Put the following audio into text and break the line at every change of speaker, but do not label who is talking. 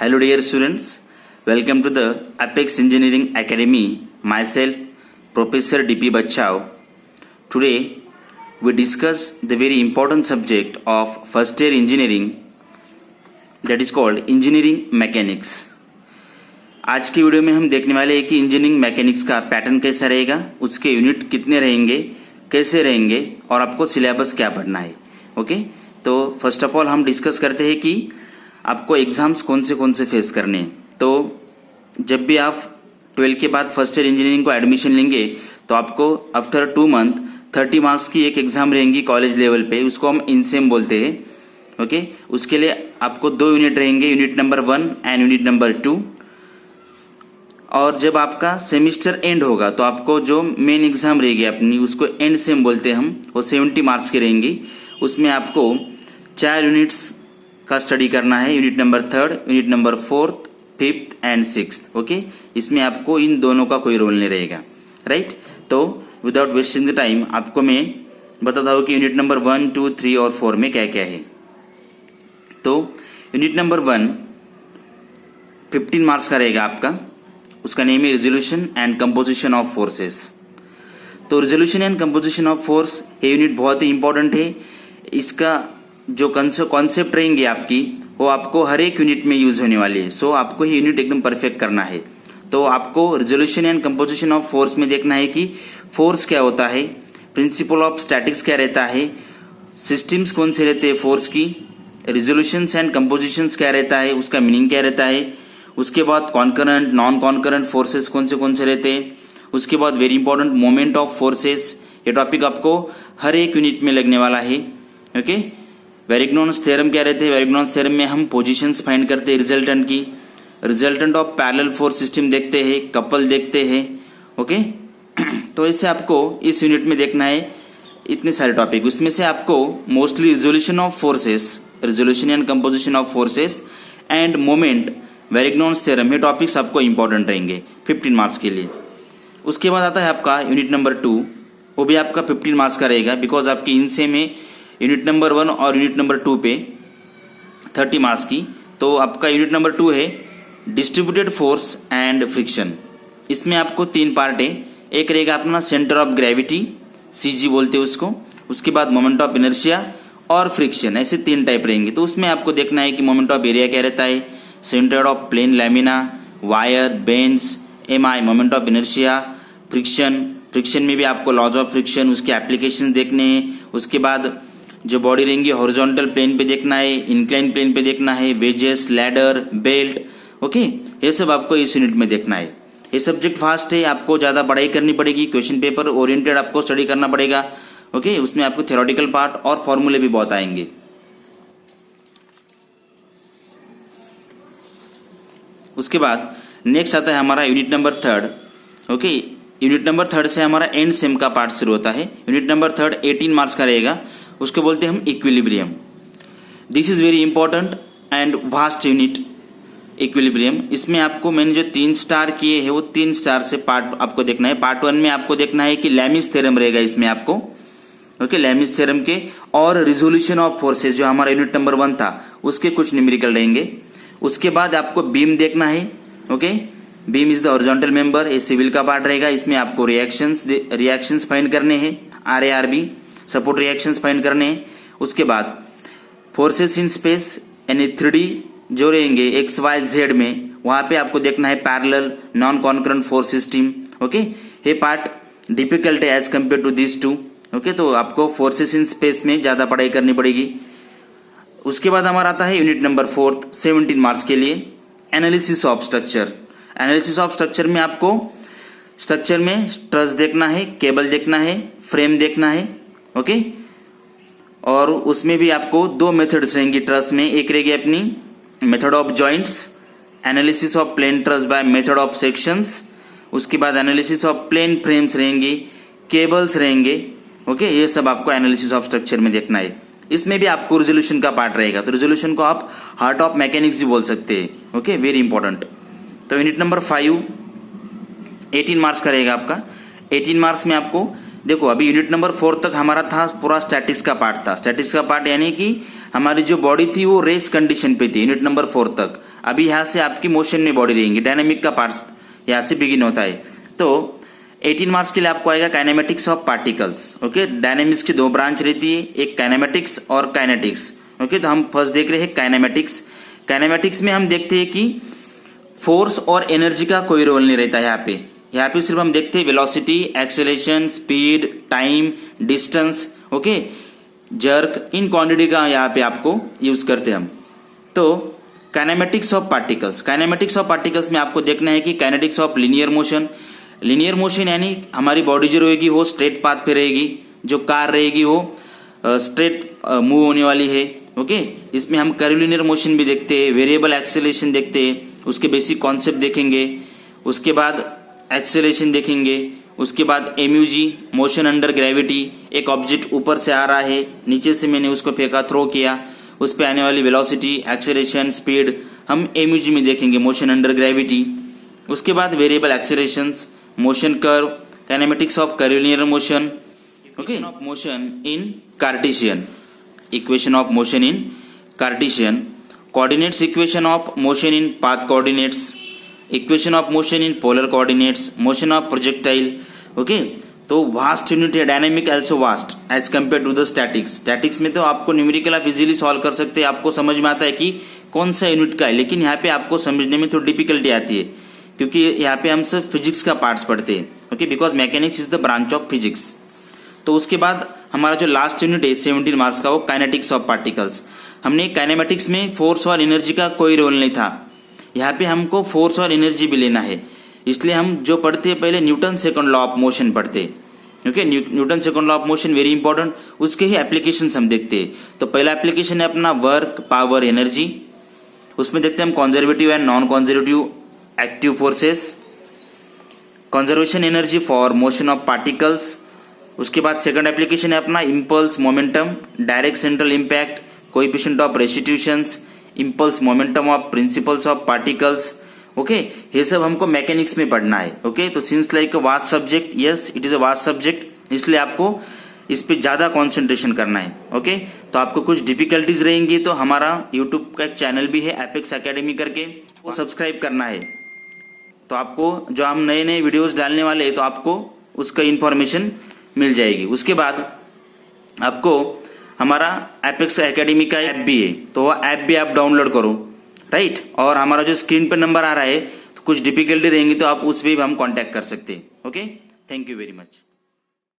Hello dear students, welcome to the Apex Engineering Academy. Myself, Professor D.P. Bachao. Today, we discuss the very important subject of first year engineering, that is called engineering mechanics. आज की video में हम देखने वाले हैं कि engineering mechanics का pattern कैसा रहेगा, उसके यूनिट कितने रहेंगे, कैसे रहेंगे और आपको सिलेबस क्या पढ़ना है. ओके, तो फर्स्ट ऑफ ऑल हम डिस्कस करते हैं कि आपको एग्जाम्स कौन से फेस करने हैं. तो जब भी आप 12 के बाद फर्स्ट ईयर इंजीनियरिंग को एडमिशन लेंगे तो आपको आफ्टर 2 मंथ 30 मार्क्स की एक एग्जाम रहेंगी कॉलेज लेवल पे, उसको हम इनसेम बोलते हैं. ओके, उसके लिए आपको 2 यूनिट रहेंगे, unit number 1 and unit number 2. और जब आपका सेमिस्टर एंड होगा तो आपको जो मेन एग्जाम रहेगी अपनी, उसको एंड सेम बोलते हैं हम, वो 70 मार्क्स की रहेंगी. उसमें आपको 4 यूनिट्स का स्टडी करना है, unit number 3, unit number 4, 5th and 6th. Okay, इसमें आपको इन दोनों का कोई रोल नहीं रहेगा. राइट, तो विदाउट वेस्टिंग द टाइम आपको मैं बताता हूँ कि यूनिट नंबर 1, 2, 3 और 4 में क्या क्या है. तो यूनिट नंबर 1 15 मार्क्स का रहेगा आपका. उसका नेम है resolution and composition of forces. तो resolution and composition of force ये यूनिट बहुत ही इंपॉर्टेंट है. इसका जो कॉन्सेप्ट रहेंगे आपकी, वो आपको हर एक यूनिट में यूज होने वाली है. सो आपको ये यूनिट एकदम परफेक्ट करना है. तो आपको resolution and composition of force में देखना है कि फोर्स क्या होता है, प्रिंसिपल ऑफ स्टैटिक्स क्या रहता है, सिस्टम्स कौन से रहते हैं फोर्स की, रिजोल्यूशन एंड कंपोजिशंस क्या रहता है, उसका मीनिंग क्या रहता है. उसके बाद कॉन्करेंट नॉन कॉन्करेंट फोर्सेस कौन से रहते हैं. उसके बाद very important moment of forces. ये टॉपिक आपको हर एक यूनिट में लगने वाला है. ओके, वेरिग्नॉन्स थ्योरम क्या रहते हैं. वेरिग्नॉन्स थ्योरम में हम पोजीशंस फाइंड करते हैं रिजल्टेंट की. Resultant of parallel force system देखते हैं, कपल देखते हैं. ओके, तो ऐसे आपको इस यूनिट में देखना है इतने सारे टॉपिक. उसमें से आपको mostly resolution of forces, resolution and composition of forces and moment, Varignon's theorem, ये टॉपिक्स आपको इंपॉर्टेंट रहेंगे 15 मार्क्स के लिए. उसके बाद आता है आपका यूनिट नंबर 2, वो भी आपका 15 मार्क्स का रहेगा, बिकॉज आपकी इनसे में यूनिट नंबर 1 और यूनिट नंबर 2 पे 30 मार्क्स की. तो आपका यूनिट नंबर 2 है डिस्ट्रीब्यूटेड फोर्स एंड फ्रिक्शन. इसमें आपको 3 पार्ट है. एक रहेगा अपना सेंटर ऑफ ग्रेविटी, सीजी बोलते हैं उसको. उसके बाद मोमेंट ऑफ इनर्शिया और फ्रिक्शन, ऐसे 3 टाइप रहेंगे. तो उसमें आपको देखना है कि मोमेंट ऑफ एरिया क्या रहता है, centre of plane lamina, wire, bends, MI, moment of inertia, friction में भी आपको लॉज ऑफ फ्रिक्शन, उसके एप्लीकेशन देखने हैं. उसके बाद जो बॉडी रहेंगी हॉरिजॉन्टल प्लेन पे देखना है, इंक्लाइन प्लेन पे देखना है, वेजेस, लैडर, बेल्ट. ओके, ये सब आपको इस यूनिट में देखना है. ये सब्जेक्ट फास्ट है, आपको ज्यादा पढ़ाई करनी पड़ेगी, क्वेश्चन पेपर ओरिएंटेड आपको स्टडी करना पड़ेगा. ओके, उसमें आपको थ्योरेटिकल पार्ट और फॉर्मूले भी बहुत आएंगे. उसके बाद नेक्स्ट आता है हमारा unit number 3. Okay, unit number 3 से हमारा एंड सेम का पार्ट शुरू होता है. यूनिट नंबर 3 18 मार्क्स का रहेगा. उसको बोलते हैं हम equilibrium. This is very important and vast unit, equilibrium. इसमें आपको मैंने जो 3 स्टार किए हैं वो 3 स्टार से पार्ट आपको देखना है. पार्ट 1 में आपको देखना है कि लैमिस थ्योरम रहेगा इसमें आपको. ओके, लैमिस थ्योरम के और रिजोल्यूशन ऑफ फोर्सेस जो हमारा यूनिट नंबर 1 था उसके कुछ न्यूमेरिकल रहेंगे. उसके बाद आपको बीम देखना है. Okay, beam is the horizontal member, ये सिविल का पार्ट रहेगा. इसमें आपको रिएक्शंस फाइंड करने हैं, RARB सपोर्ट रिएक्शंस फाइंड करने हैं. उसके बाद फोर्सेस इन स्पेस यानी 3D जो रहेंगे XYZ में, वहां पे आपको देखना है parallel non concurrent force system. Okay, ये पार्ट डिफिकल्ट है as compare to this 2. Okay, तो आपको फोर्सेस इन स्पेस में ज्यादा पढ़ाई करनी पड़ेगी. उसके बाद हमारा आता है यूनिट नंबर 4 17 मार्क्स के लिए, analysis of structure. Analysis of structure में आपको स्ट्रक्चर में ट्रस देखना है, केबल देखना है, फ्रेम देखना है. ओके, और उसमें भी आपको 2 मेथड्स रहेंगी ट्रस में. एक रहेगी अपनी method of joints, analysis of plane truss by method of sections. उसके बाद एनालिसिस ऑफ प्लेन फ्रेम्स रहेंगी, केबल्स रहेंगे. ओके, ये सब आपको एनालिसिस ऑफ स्ट्रक्चर में देखना है. इसमें भी आपको रिजोल्यूशन का पार्ट रहेगा. तो रिजोल्यूशन को आप हार्ट ऑफ मैकेनिक्स भी बोल सकते हैं. Okay, very important. तो यूनिट नंबर 5 18 मार्क्स का रहेगा आपका. 18 मार्क्स में आपको देखो अभी यूनिट नंबर 4 तक हमारा था पूरा स्टैटिक्स का पार्ट था। स्टैटिक्स का पार्ट यानी कि हमारी जो बॉडी थी वो रेस कंडीशन पे थी यूनिट नंबर 4 तक। अभी यहाँ से आपकी मोशन में बॉडी रहेंगी। डायनामिक का पार्ट यहाँ से बिगिन होता है। तो 18 मार्क्स के लिए आपको आएगा kinematics of particles. Okay, dynamics की 2 ब्रांच रहती है, एक काइनेमेटिक्स और काइनेटिक्स। ओके, तो हम फर्स्ट देख रहे हैं काइनेमेटिक्स। काइनेमेटिक्स में हम देखते हैं कि फोर्स और एनर्जी का कोई रोल नहीं रहता है। यहाँ पे सिर्फ हम देखते हैं velocity, acceleration, speed, time, distance, okay, jerk, in quantity का यहाँ पे आपको यूज करते हैं हम। तो kinematics of particles, kinematics of particles में आपको देखना है कि kinetics of linear motion. Linear motion यानी हमारी बॉडी जो रहेगी वो स्ट्रेट पाथ पे रहेगी, जो कार रहेगी वो स्ट्रेट मूव होने वाली है। ओके, इसमें हम कर्वीलिनियर मोशन भी देखते हैं, वेरिएबल एक्सेलरेशन देखते हैं, उसके बेसिक कॉन्सेप्ट देखेंगे, उसके बाद एक्सेलरेशन देखेंगे, उसके बाद एमयूजी, मोशन अंडर ग्रेविटी, एक ऑब्जेक्ट ऊपर से आ रहा है, नीचे से मैंने उसको फेंका, थ्रो किया, उस पे आने वाली वेलोसिटी, एक्सेलरेशन, स्पीड हम एमयूजी में देखेंगे, मोशन अंडर ग्रेविटी। उसके बाद variable accelerations, motion curve, kinematics of curvilinear motion, okay, of motion in Cartesian, equation of motion in Cartesian, coordinates equation of motion in path coordinates, equation of motion in polar coordinates, motion of projectile. Okay, तो vast unit है, dynamic also vast as compare to the statics. Statics में तो आपको numerical आप easily solve कर सकते हैं, आपको समझ में आता है कि कौन सा यूनिट का है, लेकिन यहाँ पे आपको समझने में थोड़ी डिफिकल्टी आती है क्योंकि यहाँ पे हम सिर्फ फिजिक्स का पार्ट्स पढ़ते हैं। Okay, because mechanics is the branch of physics. तो उसके बाद हमारा जो लास्ट यूनिट है 17 मार्क्स का, वो काइनेटिक्स ऑफ पार्टिकल्स। हमने काइनेमेटिक्स में फोर्स और एनर्जी का कोई रोल नहीं था, यहाँ पे हमको फोर्स और एनर्जी भी लेना है, इसलिए हम जो पढ़ते हैं पहले Newton second law of motion पढ़ते हैं। Okay, Newton second law of motion very important, उसके ही एप्लीकेशंस हम देखते हैं। तो पहला एप्लीकेशन है अपना वर्क, पावर, एनर्जी। उसमें देखते हैं हम conservative and non conservative active forces, conservation energy for motion of particles. उसके बाद सेकंड एप्लीकेशन है अपना impulse, momentum, direct central impact, coefficient of restitutions, impulse, momentum of principles of particles. Okay, ये सब हमको मैकेनिक्स में पढ़ना है। ओके, तो since like a vast subject, yes it is a vast subject, इसलिए आपको इस पे ज्यादा कंसंट्रेशन करना है। ओके, तो आपको कुछ डिफिकल्टीज रहेंगी तो हमारा यूट्यूब का एक चैनल भी है एपेक्स एकेडमी करके, वो सब्सक्राइब करना है। तो आपको जो हम नए नए वीडियोस डालने वाले हैं तो आपको उसका इंफॉर्मेशन मिल जाएगी। उसके बाद आपको हमारा एपेक्स एकेडमी का ऐप भी है, तो वो ऐप भी आप डाउनलोड करो, राइट। और हमारा जो स्क्रीन पर नंबर आ रहा है, तो कुछ डिफिकल्टी रहेंगी तो आप उस पर भी हम कांटेक्ट कर सकते हैं। Okay, thank you very much.